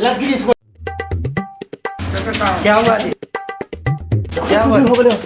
लग गई इसको। क्या हुआ जी? क्या हुआ? हो गया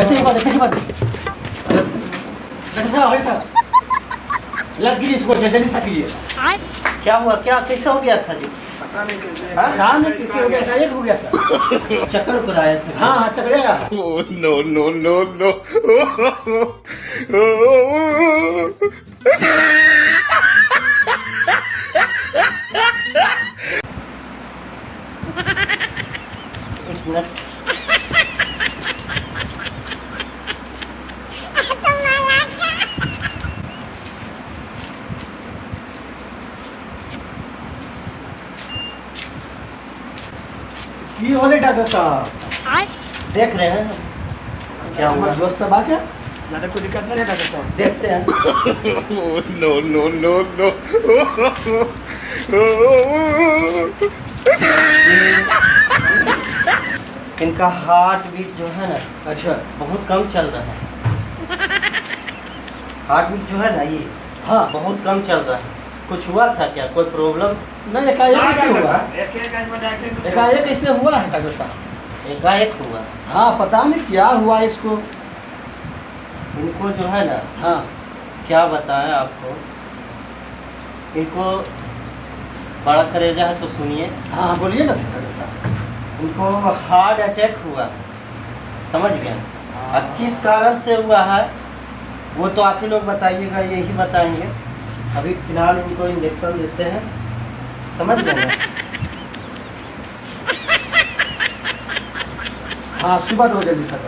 ऐसे ही बात ऐसा वैसा लग गई इसको। जल्दी सा कीजिए। क्या हुआ? क्या कैसे हो गया था जी? हाँ नहीं किसी हो गया था, एक हो गया सर। चक्कर कराया था? हाँ हाँ चकड़ेगा। No, no, no, no. एक मिनट। की होने डॉक्टर साहब? देख रहे हैं क्या हुआ? हमारा दोस्त बा क्या? ज्यादा कोई दिक्कत नहीं है डॉक्टर साहब। देखते हैं। No, no, no, no. इनका हार्ट बीट जो है ना अच्छा बहुत कम चल रहा है। हार्ट बीट जो है ना ये हाँ बहुत कम चल रहा है। कुछ हुआ था क्या? कोई प्रॉब्लम? नहीं एकाएक कैसे हुआ? एक एकाएक कैसे हुआ है डॉक्टर साहब? एकाएक हुआ। हाँ पता नहीं क्या हुआ इसको। इनको जो है ना हाँ क्या बताएं आपको, इनको बड़ा करेजा है तो सुनिए। हाँ बोलिए ना डॉक्टर साहब। इनको हार्ट अटैक हुआ, समझ गए? अब किस कारण से हुआ है वो तो आप ही लोग बताइएगा, यही बताएंगे। अभी फिलहाल इनको इंजेक्शन देते हैं, समझ गए ना? हाँ सुबह दो जल्दी सर।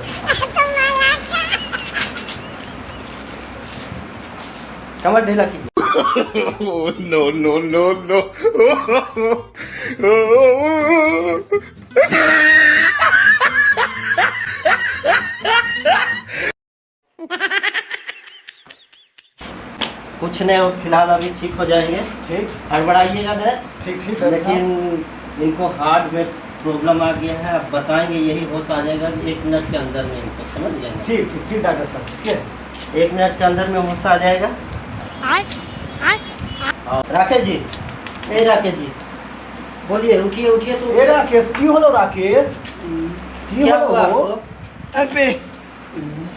कमर ढीला कीजिए। No, no, no, no. कुछ नहीं हो, फिलहाल अभी ठीक हो जाएंगे। ठीक हड़बड़ाइएगा नहीं, ठीक ठीक लेकिन इनको हार्ट में प्रॉब्लम आ गया है। अब बताएंगे, यही होश आ जाएगा 1 मिनट के अंदर में इनको, समझ गए? ठीक ठीक ठीक डॉक्टर साहब ठीक है। 1 मिनट के अंदर में होश आ जाएगा। और राकेश जी, ए राकेश जी बोलिए, उठिए उठिए तो। ए राकेश की होलो राकेश? की क्या होलो हुआ हो? आपको? अबे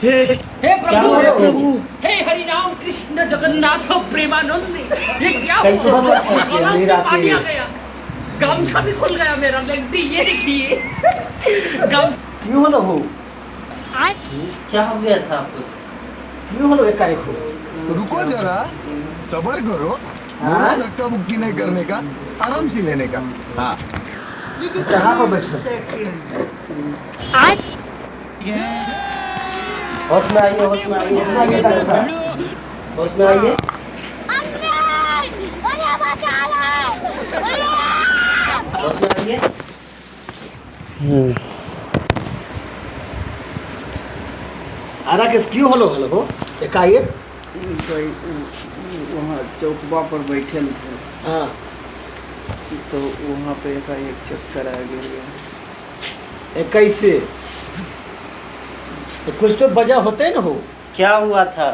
हे क्या प्रभु हुआ हे आपको? प्रभु हे हरि राम कृष्ण जगन्नाथ प्रेमानंद। ये क्या कैसे हुआ? हुआ था? गला में मेरा पानी आ केस। गया, गामछा भी खुल गया मेरा। लगती ये देखिए गाम की होलो हो? क्या हो गया था आपको? की होलो एकाएक हो? रुको जरा, सबर करो। बोला धक्का मुक्की नहीं करने का, आराम से लेने का। हाँ कहाँ पर बैठे? होश में आइए, होश में आइए, होश में आइए डॉक्टर साहब, होश में आइए। होश में आइए। राकेश की होलो हलो हो एकाएक? वहाँ चौकबा पर बैठे थे हाँ तो वहाँ पे एक चक्कर आ गया। कैसे? कुछ तो वजह होते न हो। क्या हुआ था?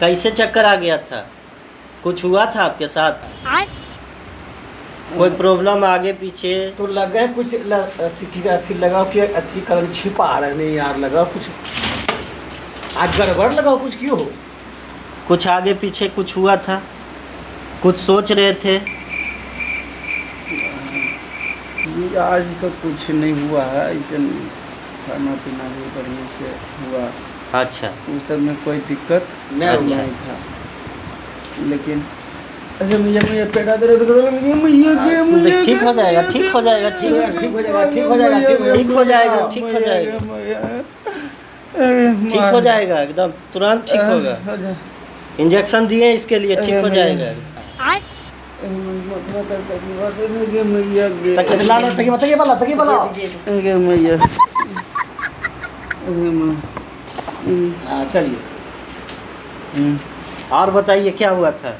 कैसे चक्कर आ गया था? कुछ हुआ था आपके साथ? कोई प्रॉब्लम आगे पीछे? तो लगा है कुछ अथी लगाओ कि अथी करन छिपा रहे नहीं यार, लगाओ कुछ आज गड़बड़ लगाओ कुछ क्यों हो? कुछ आगे पीछे कुछ हुआ था? कुछ सोच रहे थे? ये आज तो कुछ नहीं हुआ है, ऐसे खाना पीना भी बढ़िया से हुआ। अच्छा उस सब में कोई दिक्कत अच्छा। नहीं था, लेकिन अरे मैया पेटा दर्द कर रहा है, मैया ठीक हो जाएगा, ठीक हो जाएगा, ठीक हो जाएगा, ठीक हो जाएगा, ठीक हो जाएगा, ठीक हो जाएगा, ठीक हो जाएगा, ठीक हो जाएगा, एकदम तुरंत ठीक होगा। इंजेक्शन दिए इसके लिए, ठीक हो जाएगा। तकिया वाला मैया चलिए और बताइए क्या हुआ था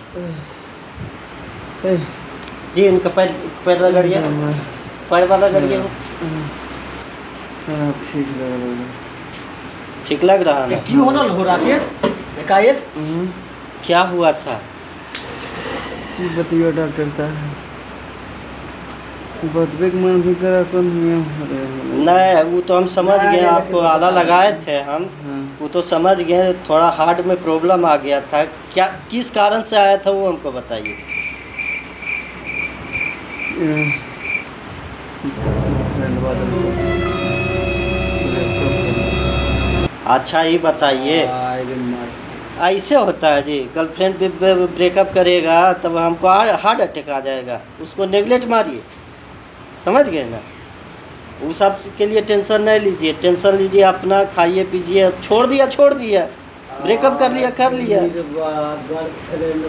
जी? इनका पैर पैर रगड़िए, पैर वाला रगड़िए। ठीक लग रहा है। ठीक लग रहा है? क्यों होना हो राकेश एकाएक? क्या हुआ था? की बतियो डॉक्टर साहब, बतबे के मन भी करा कौन नहीं वो तो हम समझ गए, आपको आला लगाए थे हम, हाँ। वो तो समझ गए, थोड़ा हार्ट में प्रॉब्लम आ गया था, क्या किस कारण से आया था वो हमको बताइए। अच्छा ये बताइए, ऐसे होता है जी, गर्लफ्रेंड ब्रेकअप करेगा तब हमको हार्ट अटैक आ जाएगा, उसको नेगलेक्ट मारिए, समझ गए ना। वो सब के लिए टेंशन नहीं लीजिए, टेंशन लीजिए अपना, खाइए पीजिए, छोड़ दिया, ब्रेकअप कर लिया,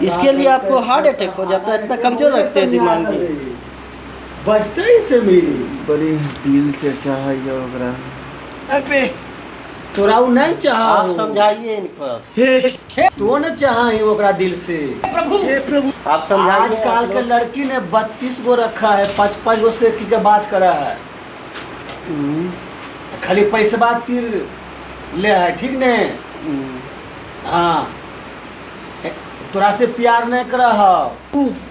इसके लिए आपको हार्ट अटैक हो जाता है, इतना कमजोर रखते हैं दिमाग जी। बचते ही से मेरी बड़ी दिल से चाहिए ओकरा, अबे तोरा उ नहीं चाह, आप समझाइए इनको, तो न चाह ही ओकरा दिल से। आप समझाइए। आजकल के लड़की ने 32 गो रखा है, 5-5 गो से की बात करा है, खाली पैसा तीर ले है, ठीक ने। हाँ तोरा से प्यार नहीं कर रहा।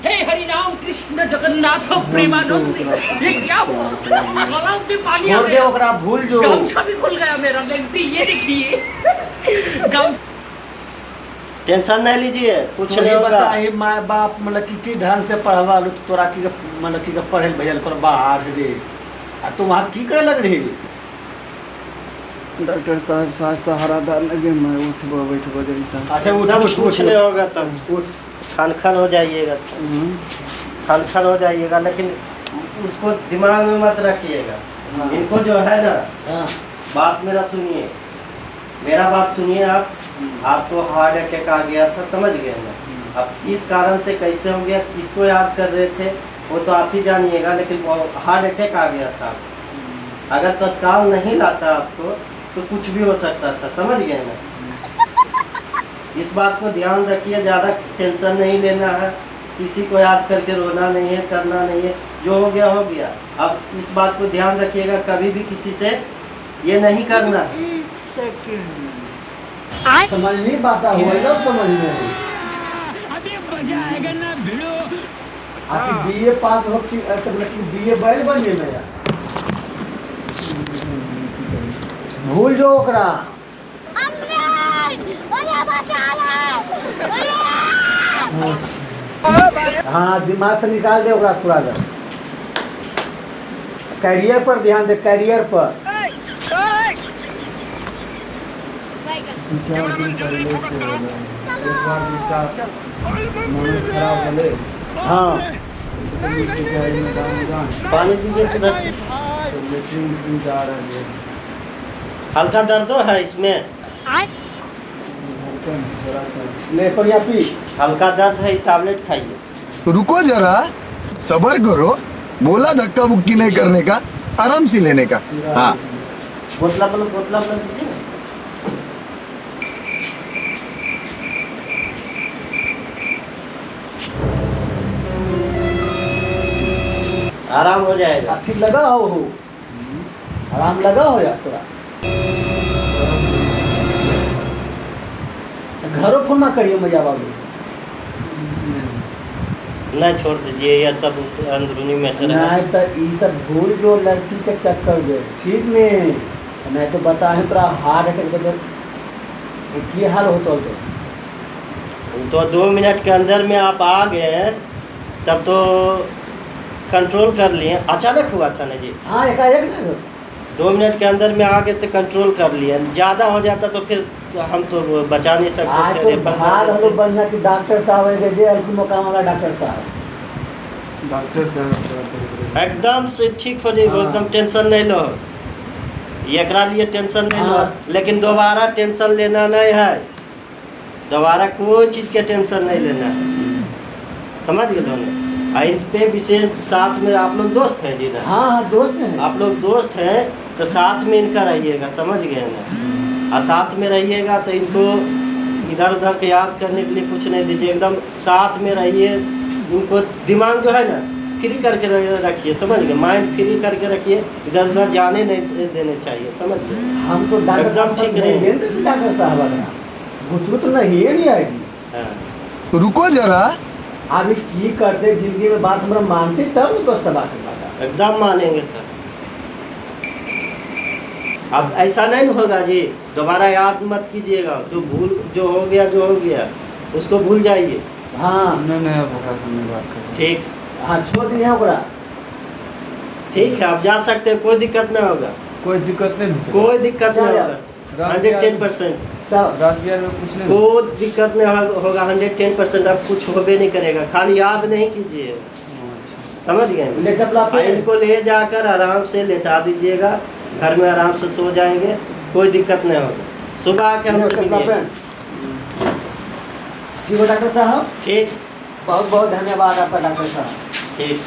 हे हरि राम कृष्ण जगन्नाथ प्रेमानंद, ये क्या हुआ? गलाव में पानी आ छोड़ दे गया, ओकरा, भूल जो। गामछा भी खुल गया मेरा, लगती ये देखिए गाम। टेंशन नहीं लीजिए, कुछ तो नहीं ये होगा। बता ही माँ बाप मतलब कि ढंग से पढ़वा लो, तो तोरा की मतलब की पढ़े भेजल पर बाहर रे, आ तू वहाँ की करे लग रही। डॉक्टर साहब साथ सहारा डाल लगे, मैं बैठबो जैसा। अच्छा तब कुछ नहीं होगा, तब उठ। खान हो जाइएगा, खान हो जाइएगा, लेकिन उसको दिमाग में मत रखिएगा। हाँ। इनको जो है ना, हाँ। बात मेरा सुनिए, मेरा बात सुनिए आप। आपको हार्ट अटैक आ गया था, समझ गए ना। अब किस कारण से कैसे हो गया, किसको याद कर रहे थे वो तो आप ही जानिएगा, लेकिन हार्ट अटैक आ गया था। अगर तत्काल नहीं लाता आपको तो कुछ भी हो सकता था, समझ गए ना। इस बात को ध्यान रखिए, ज़्यादा टेंशन नहीं लेना है, किसी को याद करके रोना नहीं है, करना नहीं है, जो हो गया हो गया। अब इस बात को ध्यान रखिएगा, कभी भी किसी से ये नहीं करना है। समझ नहीं पाता हुआ ना, समझ में अभी मजा आएगा ना भिड़ो। आपकी बीए पास हो कि बीए बैल बने में यार, भूल जो ओकरा। हाँ दिमाग से निकाल दे ओकरा थोड़ा देर, कैरियर पर ध्यान दे, कैरियर पर। विचार दिन पहले से हो गया, एक बार विचार मन खराब होले, हाँ पानी दीजिए किधर से। तो लेट्रिन जा रहा है, हल्का दर्द है इसमें, थोड़ा सा ले परिया पी। हल्का दर्द है, टैबलेट खाइए। रुको जरा, सबर करो, बोला धक्का मुक्की नहीं करने का, आराम से लेने का। हाँ बोतला दीजिए ना। आराम हो जाएगा। अब ठीक लगा हो, आराम लगा हो यार थोड़ा। घरों फोन ना करिए मैया बाबू, नहीं छोड़ दीजिए, यह सब अंदरूनी मैटर है। नहीं तो ये सब भूल जो लड़की के चक्कर में, ठीक नहीं, नहीं तो बताए तोरा हार्ट अटैक तो की हाल होता तो 2 मिनट के अंदर में आप आ गए हैं, तब तो कंट्रोल कर लिए। अचानक हुआ था ना जी, हाँ एकाएक नहीं 2 मिनट के अंदर में आ गए तो कंट्रोल कर लिया। ज़्यादा हो जाता तो फिर हम तो बचा नहीं सकते आज थे, तो रेफर कर भाग देते। हम बढ़िया कि डॉक्टर साहब है जे अलकुल मुकाम वाला डॉक्टर साहब। डॉक्टर साहब एकदम से ठीक हो जाएगा, हाँ। एकदम टेंशन नहीं लो, एकरा लिए टेंशन नहीं लो। हाँ। लेकिन दोबारा टेंशन लेना नहीं है, दोबारा कोई चीज़ के टेंशन नहीं लेना है, समझ गए दोनों। इन पे विशेष साथ में आप लोग दोस्त हैं जी ना, हाँ हाँ दोस्त हैं, आप लोग दोस्त हैं तो साथ में इनका रहिएगा, समझ गए ना। और साथ में रहिएगा तो इनको इधर उधर के याद करने के लिए कुछ नहीं दीजिए, एकदम साथ में रहिए। इनको दिमाग जो है ना फ्री करके रखिए, समझ गए, माइंड फ्री करके रखिए, इधर उधर जाने नहीं देने चाहिए, समझ गए। हम तो डॉक्टर एकदम साहब ठीक रहेंगे। डॉक्टर साहब गुतरू तो नहीं है नहीं आएगी। हाँ। रुको जरा, अभी की करते जिंदगी में बात हमरा मानते तब न दोस्त बात बात एकदम मानेंगे तो। अब ऐसा नहीं न होगा जी, दोबारा याद मत कीजिएगा, जो हो गया उसको भूल जाइए। हाँ नहीं अब ओकरा से नहीं बात कर। ठीक, हाँ छोड़ दिए ओकरा। ठीक है, आप जा सकते हैं, कोई दिक्कत नहीं होगा, कोई दिक्कत नहीं होती। कोई दिक्कत नहीं चलिए। होगा। 110% चल रात बिहार में कुछ नहीं कोई दिक्कत नहीं होगा। 110% अब कुछ होबे नहीं करेगा, खाली याद नहीं कीजिए। अच्छा। समझ गए? ले चपला पे इनको ले जाकर आराम से लेटा दीजिएगा, घर में आराम से सो जाएंगे, कोई दिक्कत नहीं होगा। सुबह आके हमसे चपला मिलिए। पे ठीक हो डॉक्टर साहब, ठीक बहुत बहुत धन्यवाद आपका डॉक्टर साहब। ठीक।